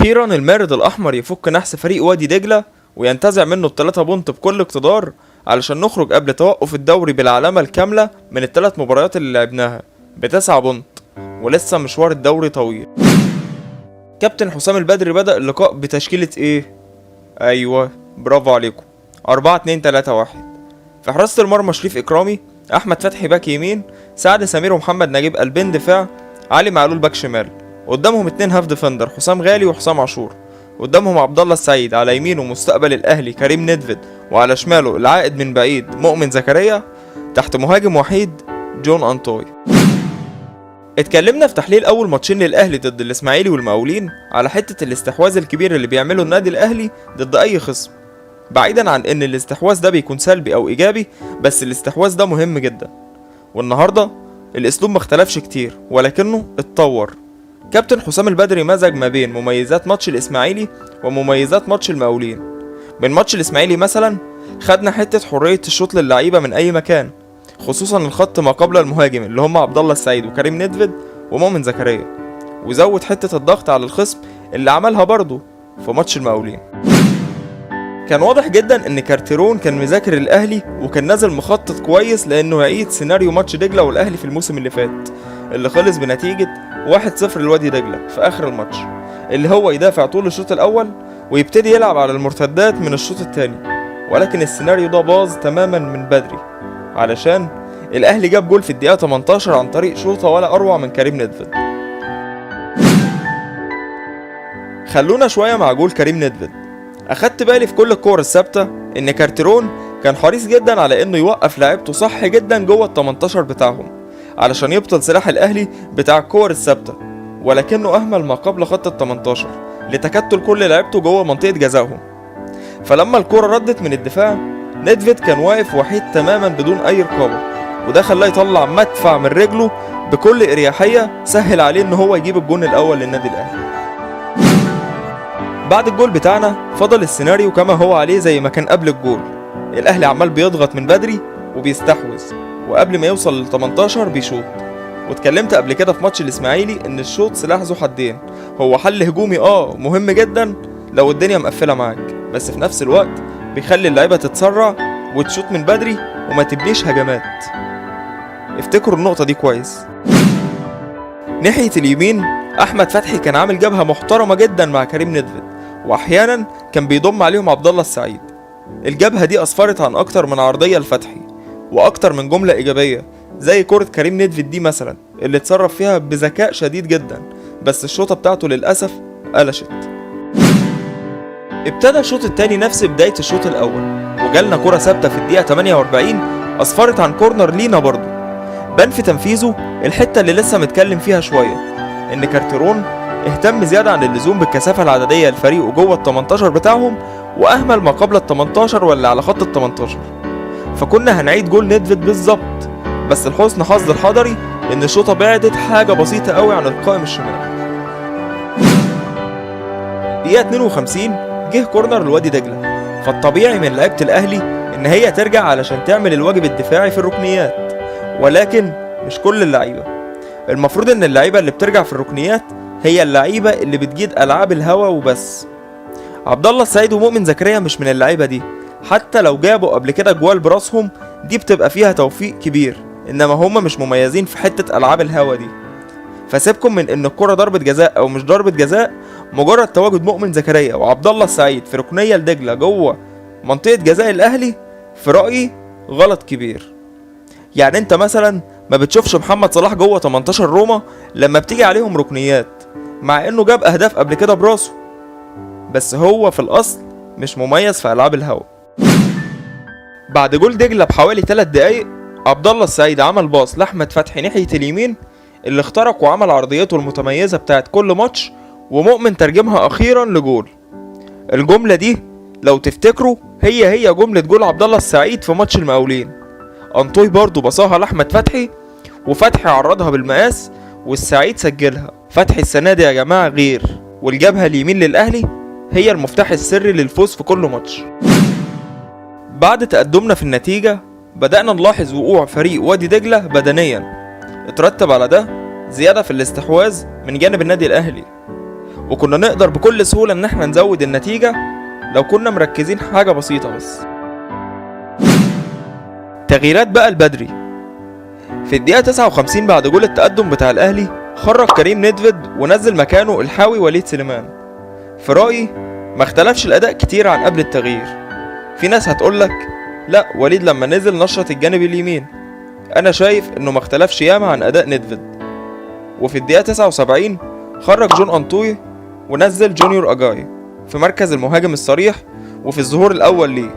واخيرا المارد الاحمر يفك نحس فريق وادي دجلة وينتزع منه ال3 بونت بكل اقتدار علشان نخرج قبل توقف الدوري بالعلامة الكاملة من ال3 مباريات اللي لعبناها ب9 بونت، ولسه مشوار الدوري طويل. كابتن حسام البدري بدأ اللقاء بتشكيلة ايه؟ ايوه برافو عليكم، 4-2-3-1. في حراسة المرمى شريف اكرامي، احمد فتحي باك يمين، سعد سمير ومحمد نجيب قلبين دفاع، علي معلول باك شمال. قدامهم 2 هاف ديفندر، حسام غالي وحسام عاشور. قدامهم عبد الله السعيد، على يمينه مستقبل الاهلي كريم ندفد، وعلى شماله العائد من بعيد مؤمن زكريا، تحت مهاجم وحيد جون انطوي. اتكلمنا في تحليل اول ماتشين للاهلي ضد الاسماعيلي والمقاولين على حته الاستحواذ الكبير اللي بيعمله النادي الاهلي ضد اي خصم، بعيدا عن ان الاستحواذ ده بيكون سلبي او ايجابي، بس الاستحواذ ده مهم جدا. والنهارده الاسلوب مختلفش كتير ولكنه اتطور. كابتن حسام البدري مزج ما بين مميزات ماتش الاسماعيلي ومميزات ماتش المقاولين. من ماتش الاسماعيلي مثلا خدنا حته حريه الشوط للعيبه من اي مكان، خصوصا الخط ما قبل المهاجم اللي هم عبد الله السعيد وكريم ندفد ومؤمن زكريا، وزود حته الضغط على الخصم اللي عملها برضه في ماتش المقاولين. كان واضح جدا ان كارتيرون كان مذاكر الاهلي وكان نازل مخطط كويس لانه يعيد سيناريو ماتش دجله والاهلي في الموسم اللي فات اللي خلص بنتيجه 1-0 لوادي دجله في اخر الماتش، اللي هو يدافع طول الشوط الاول ويبتدي يلعب على المرتدات من الشوط الثاني. ولكن السيناريو ده باظ تماما من بدري، علشان الاهلي جاب جول في الدقيقه 18 عن طريق شوطه ولا اروع من كريم ندفد. خلونا شويه مع جول كريم ندفد. اخدت بالي في كل الكور الثابته ان كارتيرون كان حريص جدا على انه يوقف لاعيبته صح جدا جوه ال18 بتاعهم علشان يبطل سلاح الاهلي بتاع الكور الثابته، ولكنه اهمل ما قبل خط ال18 لتكتل كل لاعيبته جوه منطقه جزائهم. فلما الكوره ردت من الدفاع ندفد كان واقف وحيد تماما بدون اي رقابه، وده خلاه يطلع مدفع من رجله بكل اريحيه سهل عليه ان هو يجيب الجون الاول للنادي الاهلي. بعد الجول بتاعنا فضل السيناريو كما هو عليه زي ما كان قبل الجول، الاهلي عمال بيضغط من بدري وبيستحوذ، وقبل ما يوصل لل 18 بيشوط. واتكلمت قبل كده في ماتش الاسماعيلي ان الشوط سلاح ذو حدين، هو حل هجومي مهم جدا لو الدنيا مقفله معاك، بس في نفس الوقت بيخلي اللعيبه تتسرع وتشوط من بدري وما تبنيش هجمات. افتكروا النقطه دي كويس. ناحيه اليمين احمد فتحي كان عامل جبهه محترمه جدا مع كريم ندفد، واحيانا كان بيضم عليهم عبد الله السعيد. الجبهه دي اسفرت عن اكتر من عرضيه لفتحي واكتر من جمله ايجابيه، زي كره كريم ندفد دي مثلا اللي اتصرف فيها بذكاء شديد جدا، بس الشوطه بتاعته للاسف قلشت. ابتدى الشوط الثاني نفس بدايه الشوط الاول، وجالنا كره ثابته في الدقيقه 48 اسفرت عن كورنر لينا برضه. بان في تنفيذه الحته اللي لسه متكلم فيها شويه، ان كارتيرون اهتم زياده عن اللزوم بالكثافه العدديه لفريقه جوه ال18 بتاعهم، واهمل ما قبل ال18 واللي على خط ال18. فكنا هنعيد جول ندفد بالظبط، بس لحسن حظ الحضري ان الشوطه بعدت حاجه بسيطه قوي عن القائم الشمال. دقيقه 52 جه كورنر لوادي دجله، فالطبيعي من لعيبه الاهلي ان هي ترجع علشان تعمل الواجب الدفاعي في الركنيات، ولكن مش كل اللعيبه. المفروض ان اللعيبه اللي بترجع في الركنيات هي اللعيبه اللي بتجيد العاب الهوا وبس. عبد الله السعيد ومؤمن زكريا مش من اللعيبه دي، حتى لو جابوا قبل كده جوال براسهم دي بتبقى فيها توفيق كبير، انما هما مش مميزين في حته العاب الهوا دي. فسيبكم من ان الكره ضربه جزاء او مش ضربه جزاء، مجرد تواجد مؤمن زكريا وعبد الله السعيد في ركنيه لدجله جوه منطقه جزاء الاهلي في رايي غلط كبير. يعني انت مثلا ما بتشوفش محمد صلاح جوه 18 روما لما بتيجي عليهم ركنيات، مع انه جاب اهداف قبل كده براسه، بس هو في الاصل مش مميز في العاب الهوا. بعد جول دجله بحوالي 3 دقايق عبد الله السعيد عمل باص لاحمد فتحي ناحيه اليمين اللي اخترق وعمل عرضيته المتميزه بتاعت كل ماتش، ومؤمن ترجمها اخيرا لجول. الجمله دي لو تفتكروا هي جمله جول عبد الله السعيد في ماتش المقاولين. انطوي برضو بصاها لاحمد فتحي، وفتحي عرضها بالمقاس والسعيد سجلها. فتحي السنه دي يا جماعه غير، والجبهه اليمين للاهلي هي المفتاح السري للفوز في كل ماتش. بعد تقدمنا في النتيجه بدأنا نلاحظ وقوع فريق وادي دجله بدنيا، اترتب على ده زياده في الاستحواذ من جانب النادي الاهلي، وكنا نقدر بكل سهولة ان احنا نزود النتيجة لو كنا مركزين حاجة بسيطة بس. تغييرات بقى البدري. في الدقيقة 59 بعد جول التقدم بتاع الاهلي خرج كريم ندفد ونزل مكانه الحاوي وليد سليمان. في رأيي ما اختلفش الاداء كتير عن قبل التغيير. في ناس هتقولك لا، وليد لما نزل نشط الجانب اليمين. انا شايف انه ما اختلفش ياما عن اداء ندفد. وفي الدقيقة 79 خرج جون أنطوي ونزل جونيور أجاي في مركز المهاجم الصريح وفي الظهور الأول ليه.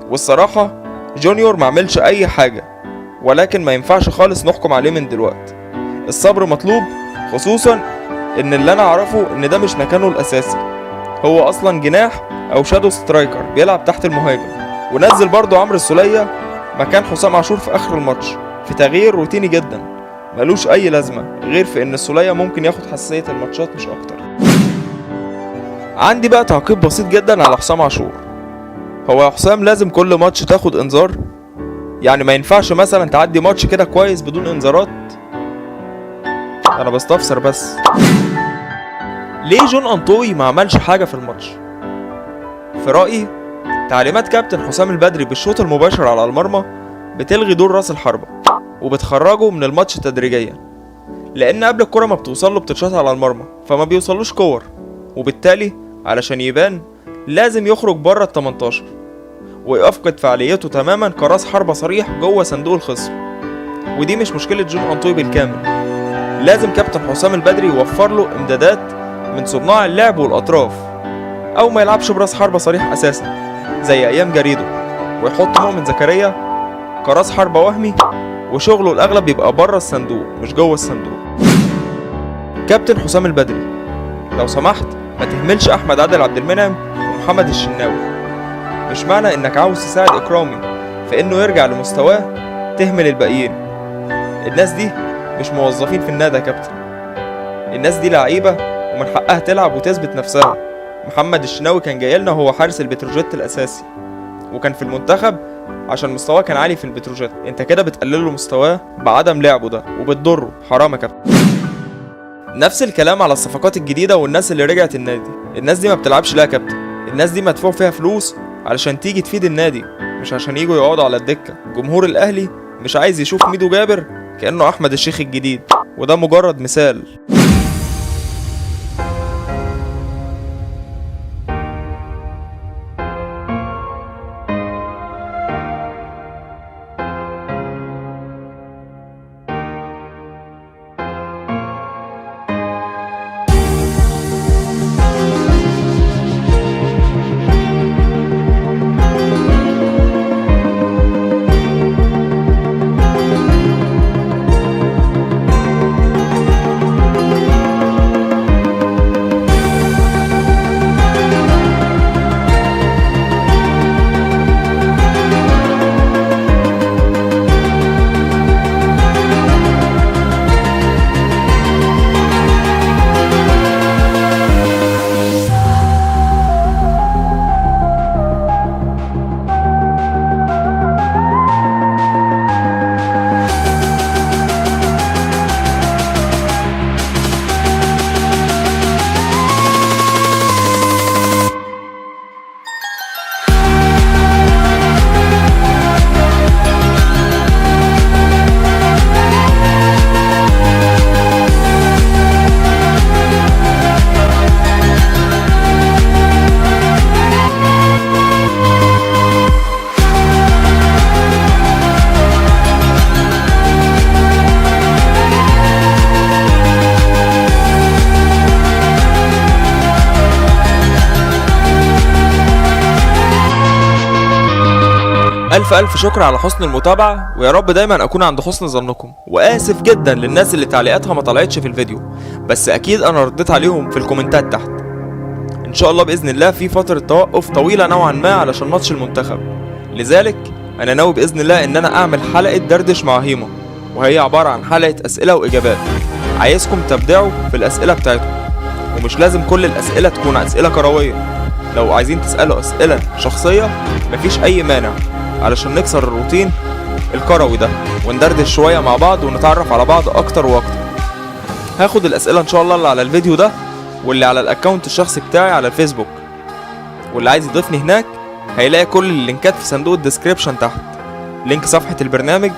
والصراحة جونيور معملش أي حاجة، ولكن ما ينفعش خالص نحكم عليه من دلوقتي. الصبر مطلوب، خصوصا إن اللي أنا أعرفه إن ده مش مكانه الأساسي، هو أصلا جناح أو شادو سترايكر بيلعب تحت المهاجم. ونزل برضه عمرو السولية مكان حسام عاشور في آخر الماتش في تغيير روتيني جدا ملوش اي لازمه، غير في ان السولية ممكن ياخد حساسية الماتشات مش اكتر. عندي بقى تعقيب بسيط جدا على حسام عاشور. هو يا حسام لازم كل ماتش تاخد انذار؟ يعني ما ينفعش مثلا تعدي ماتش كده كويس بدون انذارات؟ انا بستفسر بس. ليه جون أنطوي ما عملش حاجه في الماتش؟ في رايي تعليمات كابتن حسام البدري بالشوط المباشر على المرمى بتلغي دور راس الحربة وبتخرجه من الماتش تدريجيا، لان قبل الكرة ما بتوصله بتتشاط على المرمى فما بيوصلوش كور، وبالتالي علشان يبان لازم يخرج بره ال18 ويفقد فعاليته تماما كراس حربة صريح جوه صندوق الخصم. ودي مش مشكلة جون أنطوي بالكامل، لازم كابتن حسام البدري يوفر له امدادات من صناع اللعب والاطراف، او ما يلعبش براس حربة صريح اساسا زي ايام جريدو، ويحط مؤمن زكريا كراس حربة وهمي وشغله الاغلب يبقى بره الصندوق مش جوه الصندوق. كابتن حسام البدري لو سمحت ما تهملش احمد عادل عبد المنعم ومحمد الشناوي. مش معنى انك عاوز تساعد اكرامي في انه يرجع لمستواه تهمل الباقيين. الناس دي مش موظفين في النادي يا كابتن، الناس دي لعيبه ومن حقها تلعب وتثبت نفسها. محمد الشناوي كان جايلنا وهو حارس البتروجيت الاساسي، وكان في المنتخب عشان مستواه كان عالي في البتروجيت. انت كده بتقلله مستواه بعدم لعبه ده وبتضره، حرام يا كابتن. نفس الكلام على الصفقات الجديده والناس اللي رجعت النادي. الناس دي ما بتلعبش ليه يا كابتن؟ الناس دي مدفوع فيها فلوس علشان تيجي تفيد النادي، مش عشان يجوا يقعدوا على الدكه. جمهور الاهلي مش عايز يشوف ميدو جابر كانه احمد الشيخ الجديد، وده مجرد مثال. ألف شكر على حسن المتابعة، ويا رب دايما أكون عند حسن ظنكم. وآسف جدا للناس اللي تعليقاتها ما طلعتش في الفيديو، بس أكيد أنا رديت عليهم في الكومنتات تحت. إن شاء الله بإذن الله في فترة توقف طويلة نوعا ما علشان ماتش المنتخب، لذلك أنا ناوي بإذن الله إن أنا أعمل حلقة دردش مع هيما، وهي عبارة عن حلقة أسئلة وإجابات. عايزكم تبدعوا في الأسئلة بتاعتكم، ومش لازم كل الأسئلة تكون أسئلة كروية. لو عايزين تسألوا أسئلة شخصية مفيش أي مانع، علشان نكسر الروتين الكروي ده وندردش شوية مع بعض ونتعرف على بعض أكتر وأكتر. هاخد الأسئلة إن شاء الله اللي على الفيديو ده واللي على الاكونت الشخصي بتاعي على الفيسبوك. واللي عايز يضيفني هناك هيلاقي كل اللينكات في صندوق الديسكريبشن تحت، لينك صفحة البرنامج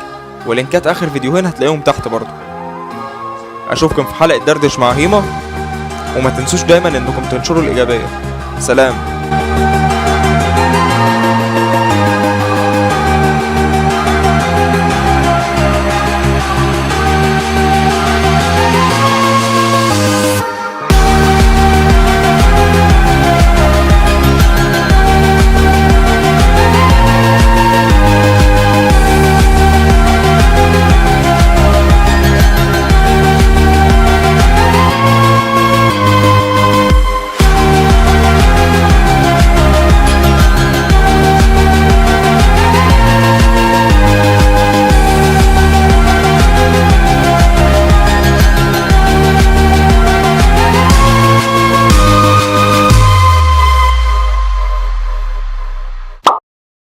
ولينكات اخر فيديوهين هتلاقيهم تحت برضه. اشوفكم في حلقة دردش مع هيما، وما تنسوش دايما انكم تنشروا الايجابية. سلام.